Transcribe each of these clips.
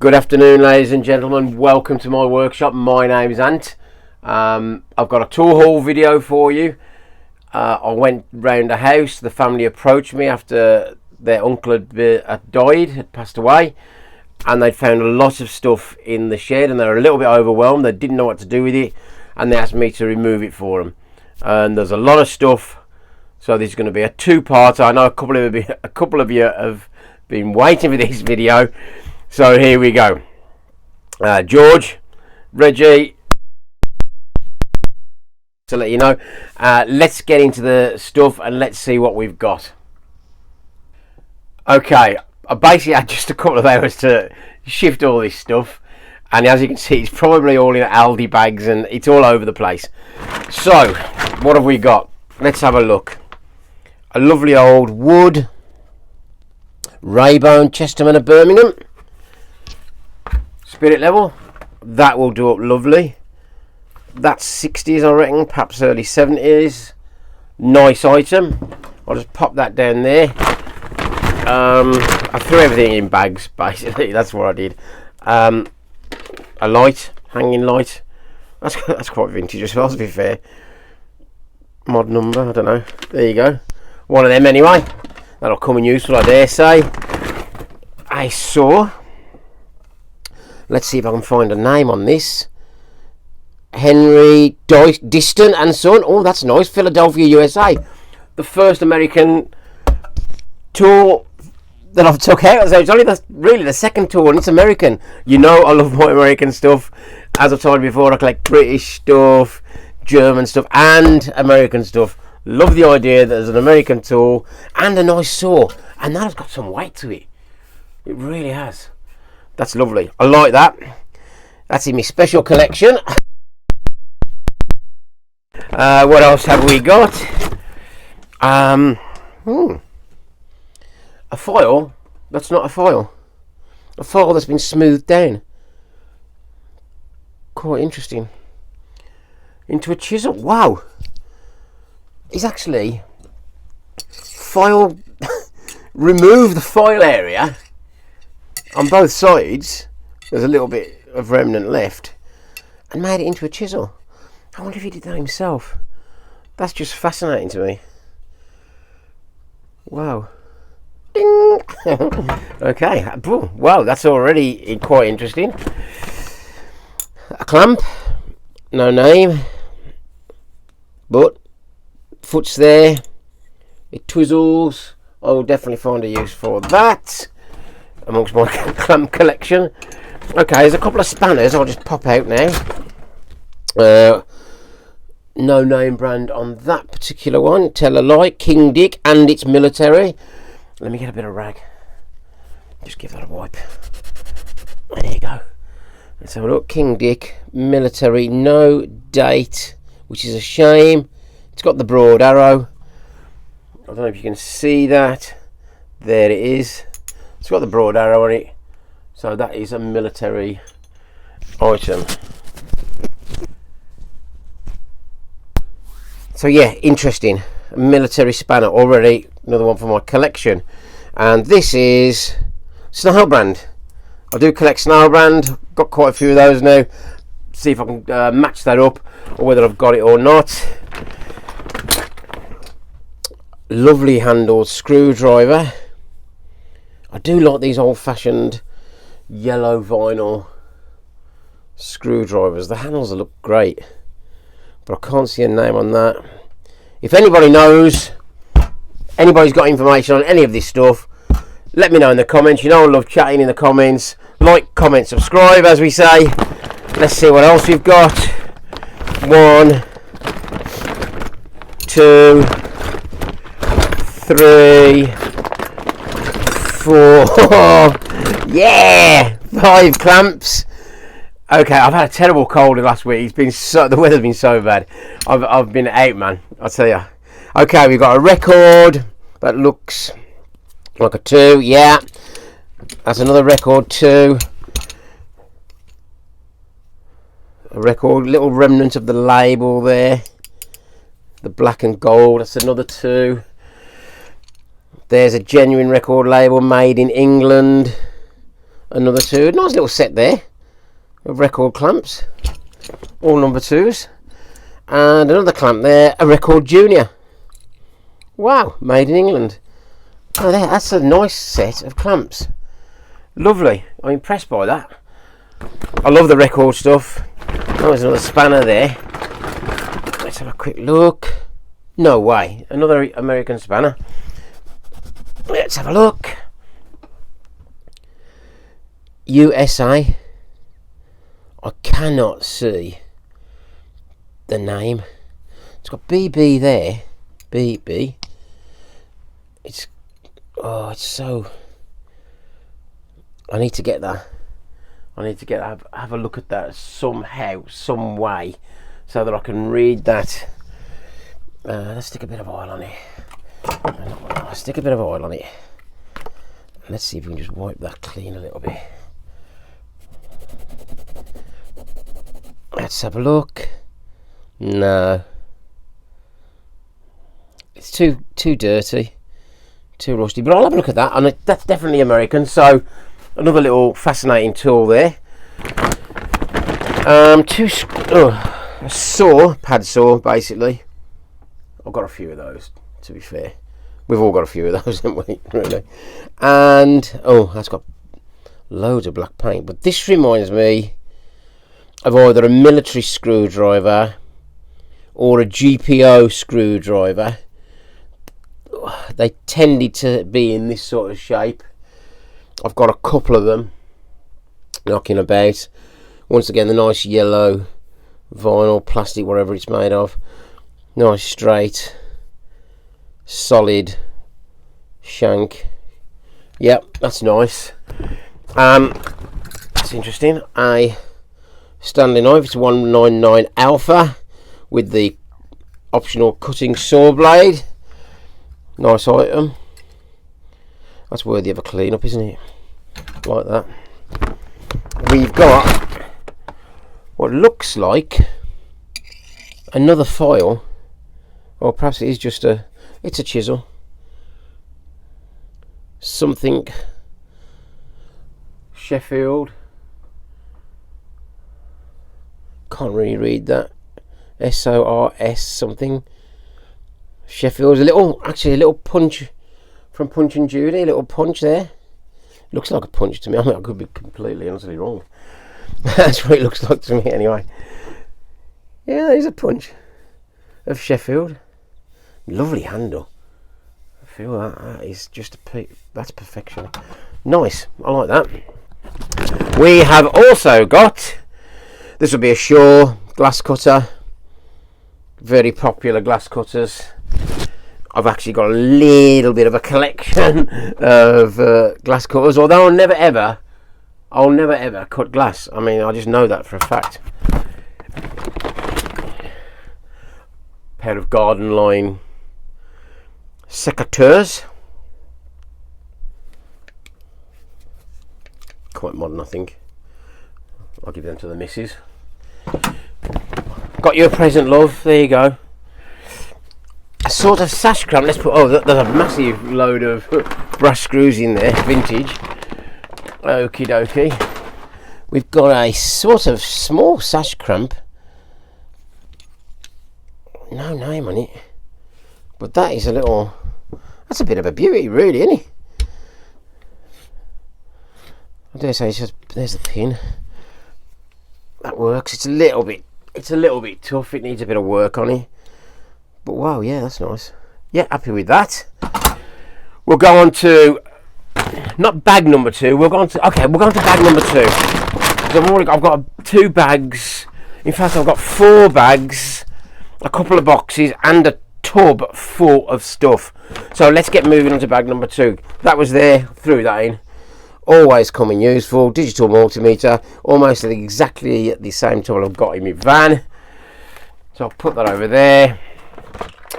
Good afternoon, ladies and gentlemen. Welcome to my workshop. My name is Ant. I've got a tool haul video for you. I went round a house. The family approached me after their uncle had passed away, and they'd found a lot of stuff in the shed, and they were a little bit overwhelmed. They didn't know what to do with it, and they asked me to remove it for them. And there's a lot of stuff, so this is going to be a two-parter. I know a couple of you have been waiting for this video. So here we go. George, Reggie, to let you know, let's get into the stuff and let's see what we've got. Okay, I basically had just a couple of hours to shift all this stuff, and as you can see, it's probably all in Aldi bags and it's all over the place. So, what have we got? Let's have a look. A lovely old wood Raybone Chesterman of Birmingham. Spirit level, that will do up lovely. That's 60s, I reckon, perhaps early 70s. Nice item. I'll just pop that down there. I threw everything in bags, basically. That's what I did. A light, hanging light. That's quite vintage as well, to be fair. Mod number, I don't know. There you go. One of them anyway. That'll come in useful, I dare say. A saw. Let's see if I can find a name on this. Henry Diston and Son. Oh, that's nice. Philadelphia, USA. The first American tool that I've took out. So it's only really the second tool, and it's American. You know I love my American stuff. As I've told you before, I collect British stuff, German stuff, and American stuff. Love the idea that there's an American tool and a nice saw. And that has got some weight to it. It really has. That's lovely. I like that. That's in my special collection. What else have we got? A file. That's not a file. A file that's been smoothed down. Quite interesting. Into a chisel. Wow. It's actually file. Remove the file area. On both sides, there's a little bit of remnant left, and made it into a chisel. I wonder if he did that himself. That's just fascinating to me. Wow. Ding! Okay, wow, that's already quite interesting. A clamp, no name, but foot's there. It twizzles. I will definitely find a use for that amongst my clamp collection. Okay, there's a couple of spanners I'll just pop out now. No name brand on that particular one. Tell a lie. King Dick, and it's military. Let me get a bit of rag. Just give that a wipe. There you go. Let's have a look. King Dick, military, no date, which is a shame. It's got the broad arrow. I don't know if you can see that. There it is. It's got the broad arrow on it, so that is a military item. So yeah, interesting. A military spanner already, another one for my collection. And this is Snail brand. I do collect Snail brand, got quite a few of those now. See if I can match that up, or whether I've got it or not. Lovely handled screwdriver. I do like these old-fashioned yellow vinyl screwdrivers. The handles look great, but I can't see a name on that. If anybody knows, anybody's got information on any of this stuff, let me know in the comments. You know I love chatting in the comments. Like, comment, subscribe, as we say. Let's see what else we've got. 1, 2, 3, 4. Yeah, 5 clamps. Okay, I've had a terrible cold last week. It's been the weather's been so bad. I've been out, man. I'll tell you. Okay, we've got a record that looks like a 2. Yeah, that's another record 2. A record, little remnant of the label there. The black and gold. That's another 2. There's a genuine record label made in England. another two. Nice little set there of record clamps, all number 2s, and another clamp there, a record junior. Wow, made in England. Oh, that's a nice set of clamps. Lovely. I'm impressed by that. I love the record stuff. Oh, there's another spanner there. Let's have a quick look. No way, another American spanner. Let's have a look. USA. I cannot see the name. It's got BB there. BB. It's so. I need to get that. I need to have a look at that somehow, some way, so that I can read that. Let's stick a bit of oil on it. Stick a bit of oil on it. Let's see if we can just wipe that clean a little bit. Let's have a look. No, it's too dirty, too rusty. But I'll have a look at that, and that's definitely American. So another little fascinating tool there. A saw, pad saw, basically. I've got a few of those, to be fair. We've all got a few of those, haven't we? Really. And that's got loads of black paint. But this reminds me of either a military screwdriver or a GPO screwdriver. They tended to be in this sort of shape. I've got a couple of them knocking about. Once again, the nice yellow vinyl, plastic, whatever it's made of. Nice straight, solid shank. Yep, that's nice. That's interesting. A Stanley knife. It's 199 Alpha with the optional cutting saw blade. Nice item. That's worthy of a clean up, isn't it? Like that. We've got what looks like another file, or perhaps it is just it's a chisel. Something Sheffield. Can't really read that. SORS something. Sheffield's a little punch from Punch and Judy. A little punch there. Looks like a punch to me. I mean, I could be completely honestly wrong. That's what it looks like to me anyway. Yeah, there's a punch of Sheffield. Lovely handle. I feel that is just that's perfection. Nice. I like that. We have also got, this will be a Shaw glass cutter. Very popular glass cutters. I've actually got a little bit of a collection of glass cutters, although I'll never ever cut glass. I mean, I just know that for a fact. Pair of garden line secateurs. Quite modern, I think. I'll give them to the missus. Got you a present, love. There you go. A sort of sash clamp. Let's put. There's a massive load of brass screws in there, vintage. Okie dokie. We've got a sort of small sash clamp. No name on it, but that is that's a bit of a beauty, really, isn't it? I dare say there's the pin. That works. It's a little bit tough. It needs a bit of work on it. But wow, yeah, that's nice. Yeah, happy with that. We'll go on to not bag number 2. We're going to bag number 2. I've got 2 bags. In fact, I've got 4 bags, a couple of boxes, and a tub full of stuff. So let's get moving on to bag number 2. That was there. Threw that in. Always coming useful. Digital multimeter, almost exactly at the same tool I've got in my van. So I'll put that over there.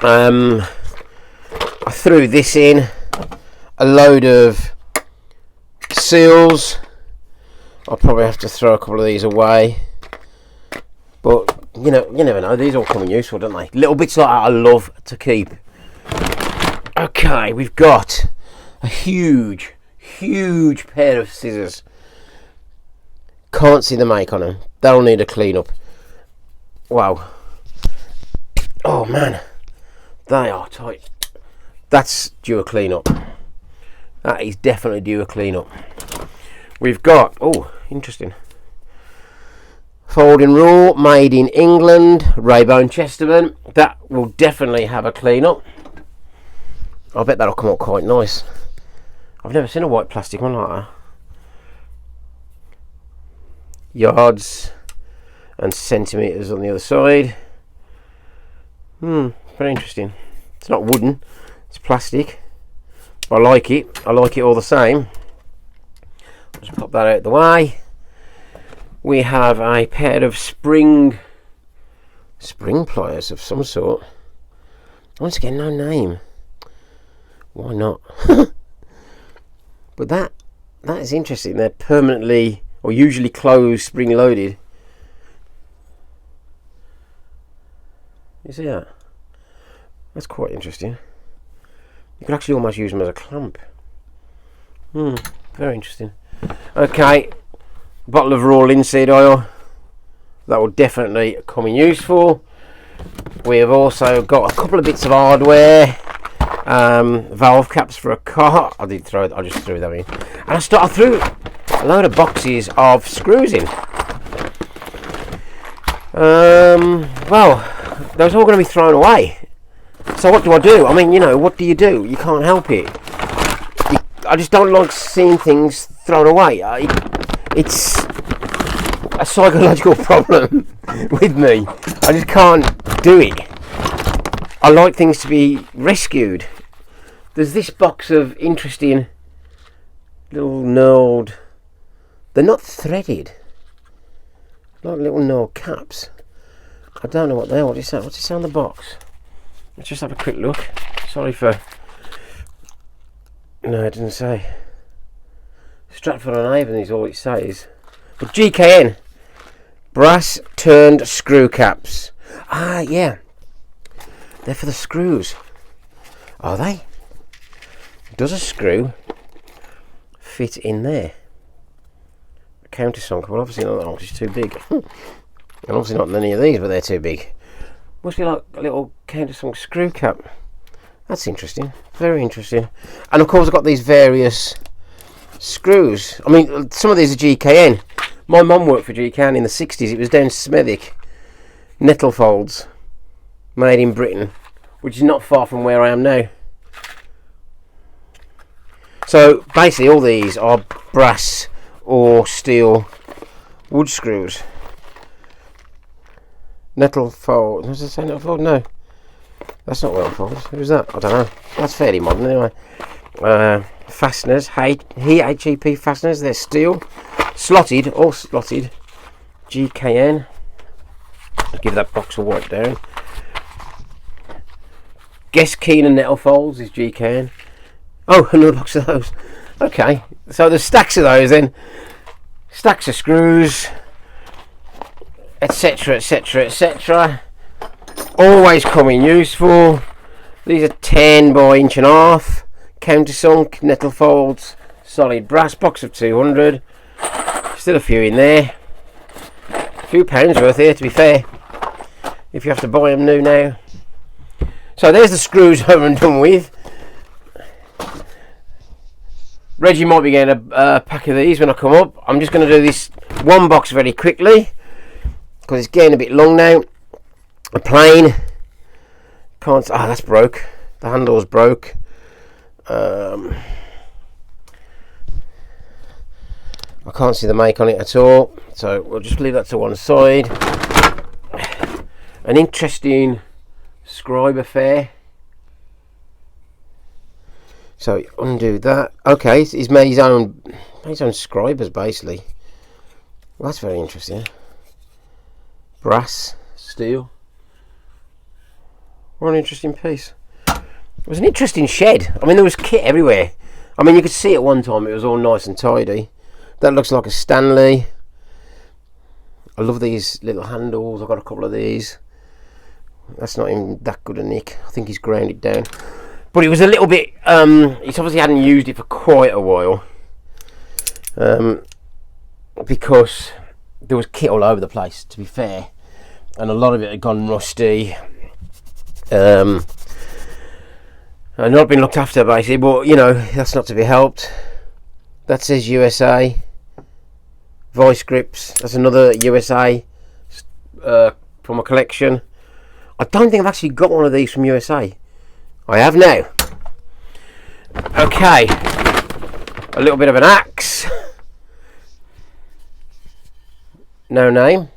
I threw this in, a load of seals. I'll probably have to throw a couple of these away, but you never know. These all come in useful, don't they? Little bits like that I love to keep. Okay, we've got a huge pair of scissors. Can't see the make on them. They'll need a clean up. Wow. Oh man, they are tight. That's due a clean up. That is definitely due a clean up. We've got, oh, interesting. Folding raw, made in England, Raybone Chesterman. That will definitely have a clean up. I bet that'll come up quite nice. I've never seen a white plastic one like that. Yards and centimetres on the other side. Very interesting. It's not wooden, it's plastic. I like it. I like it all the same. Just pop that out of the way. We have a pair of spring pliers of some sort. Once again, no name. Why not? But that is interesting. They're permanently or usually closed, spring loaded. You see that? That's quite interesting. You could actually almost use them as a clamp. Very interesting. Okay, bottle of raw linseed oil. That will definitely come in useful. We have also got a couple of bits of hardware. Valve caps for a car. I just threw them in. And I threw a load of boxes of screws in. Well, those are all going to be thrown away. So what do? I mean, you know, what do? You can't help it. I just don't like seeing things thrown away. It's a psychological problem with me. I just can't do it. I like things to be rescued. There's this box of interesting little knurled. They're not threaded. Like little knurled caps. I don't know what they are. What's it say on the box? Let's just have a quick look. Sorry for... No, it didn't say. Stratford-on-Avon is all it says. But GKN. Brass turned screw caps. Ah, yeah. They're for the screws. Are they? Does a screw fit in there? A countersunk. Well, obviously not that one, it's too big. And obviously not any of these, but they're too big. Must be like a little countersunk screw cap. That's interesting. Very interesting. And of course I've got these various screws. I mean, some of these are GKN. My mum worked for GKN in the 60s. It was down Smethwick. Nettle folds. Made in Britain. Which is not far from where I am now. So basically all these are brass or steel wood screws. Nettle fold. Does it say nettle fold? No. That's not well fold. Who's that? I don't know. That's fairly modern anyway. Fasteners. HEP fasteners. They're steel. Slotted. All slotted. GKN. I'll give that box a wipe down. Guess Keenan nettle folds is GKN. Oh, another box of those. Okay. So there's stacks of those then. Stacks of screws. Etc, etc, etc. Always coming useful. These are 10 by inch and a half. Countersunk, nettle folds, solid brass, box of 200. Still a few in there. A few pounds worth here, to be fair. If you have to buy them new now. So there's the screws over and done with. Reggie might be getting a pack of these when I come up. I'm just going to do this one box very quickly because it's getting a bit long now. A plane. Can't. Ah, that's broke. The handle's broke. I can't see the make on it at all, so we'll just leave that to one side. An interesting scribe affair. So undo that. Okay, he's made his own scribers basically. Well, that's very interesting. Brass, steel. What an interesting piece. It was an interesting shed. I mean, there was kit everywhere. I mean, you could see at one time it was all nice and tidy. That looks like a Stanley. I love these little handles. I've got a couple of these. That's not even that good a nick. I think he's ground it down. But it was a little bit... he obviously hadn't used it for quite a while. Because there was kit all over the place, to be fair, and a lot of it had gone rusty, and not been looked after basically. But you know, that's not to be helped. That says USA. Vice grips, that's another USA from a collection. I don't think I've actually got one of these from USA. I have now. Okay, a little bit of an axe. No name,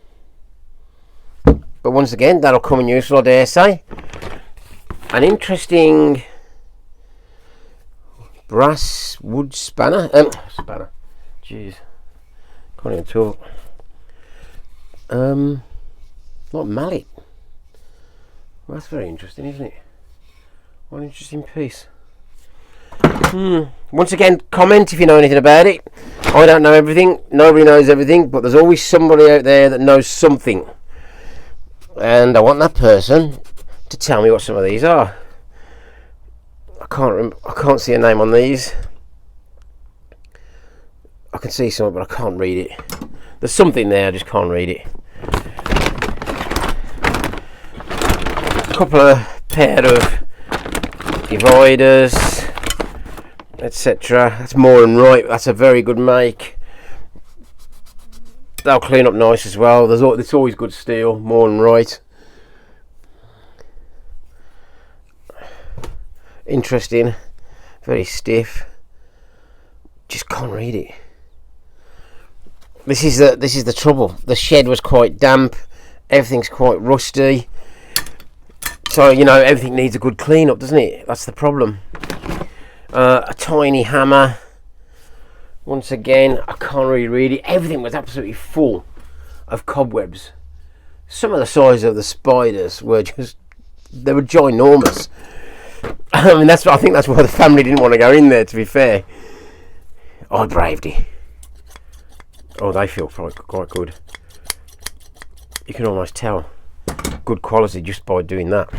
but once again that'll come in useful, I dare say. An interesting brass wood spanner. Spanner. Jeez, can't even talk. Not mallet. Well, that's very interesting, isn't it? What an interesting piece. Once again, comment if you know anything about it. I don't know everything. Nobody knows everything, but there's always somebody out there that knows something, and I want that person to tell me what some of these are. I can't see a name on these. I can see something, but I can't read it. There's something there, I just can't read it. A couple of pair of dividers, etc. That's More and Right. That's a very good make. They'll clean up nice as well. It's always good steel. More and Right. Interesting. Very stiff. Just can't read it. This is the trouble. The shed was quite damp. Everything's quite rusty. So, you know, everything needs a good clean up, doesn't it? That's the problem. A tiny hammer. Once again, I can't really read it. Everything was absolutely full of cobwebs. Some of the size of the spiders were they were ginormous. I mean, I think that's why the family didn't want to go in there, to be fair. I braved it. Oh, they feel quite good. You can almost tell good quality just by doing that.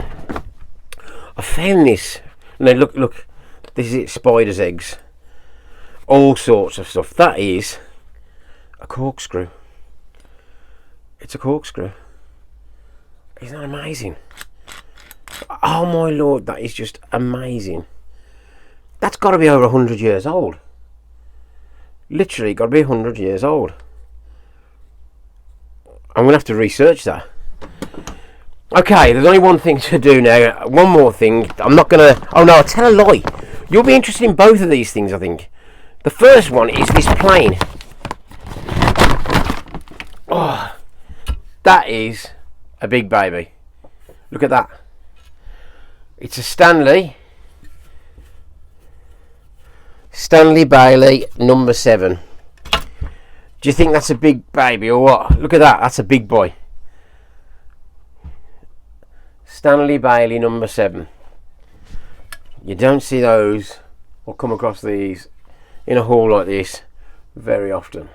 I found this. Now look, this is it. Spiders' eggs, all sorts of stuff. That is a corkscrew. It's a corkscrew. Isn't that amazing? Oh my lord, that is just amazing. That's got to be over 100 years old. Literally got to be 100 years old. I'm gonna have to research that. Okay, there's only one thing to do now. One more thing. I'm not gonna. Oh no, I'll tell a lie. You'll be interested in both of these things, I think. The first one is this plane. Oh, that is a big baby. Look at that. It's a Stanley Bailey number 7. Do you think that's a big baby or what? Look at that. That's a big boy. Stanley Bailey number 7. You don't see those or come across these in a haul like this very often.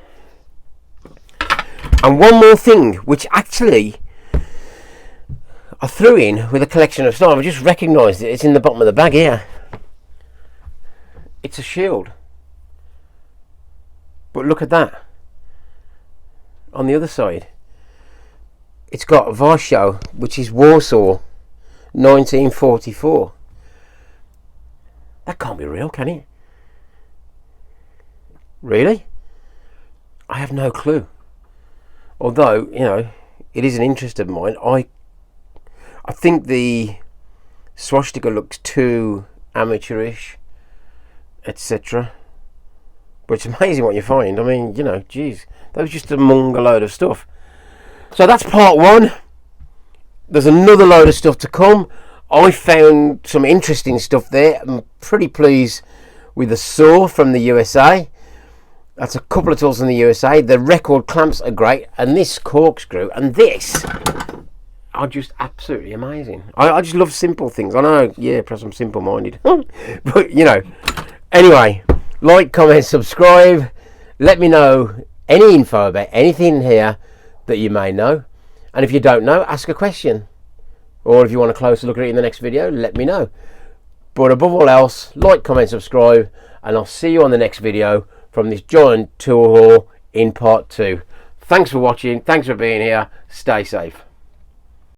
And one more thing, which actually I threw in with a collection of stuff. I just recognised it. It's in the bottom of the bag here. It's a shield. But look at that. On the other side, it's got Warsaw, which is Warsaw, 1944. That can't be real, can it? Really? I have no clue. Although, you know, it is an interest of mine. I think the swastika looks too amateurish, etc. But it's amazing what you find. I mean, you know, geez, that was just among a load of stuff. So that's part 1. There's another load of stuff to come. I found some interesting stuff there. I'm pretty pleased with the saw from the USA. That's a couple of tools from the USA. The record clamps are great, and this corkscrew and this are just absolutely amazing. I just love simple things. I know, yeah, perhaps I'm simple-minded. But, you know, anyway, like, comment, subscribe. Let me know any info about anything here that you may know. And if you don't know, ask a question. Or if you want a closer look at it in the next video, let me know. But above all else, like, comment, subscribe, and I'll see you on the next video from this giant tool haul in part 2. Thanks for watching. Thanks for being here. Stay safe.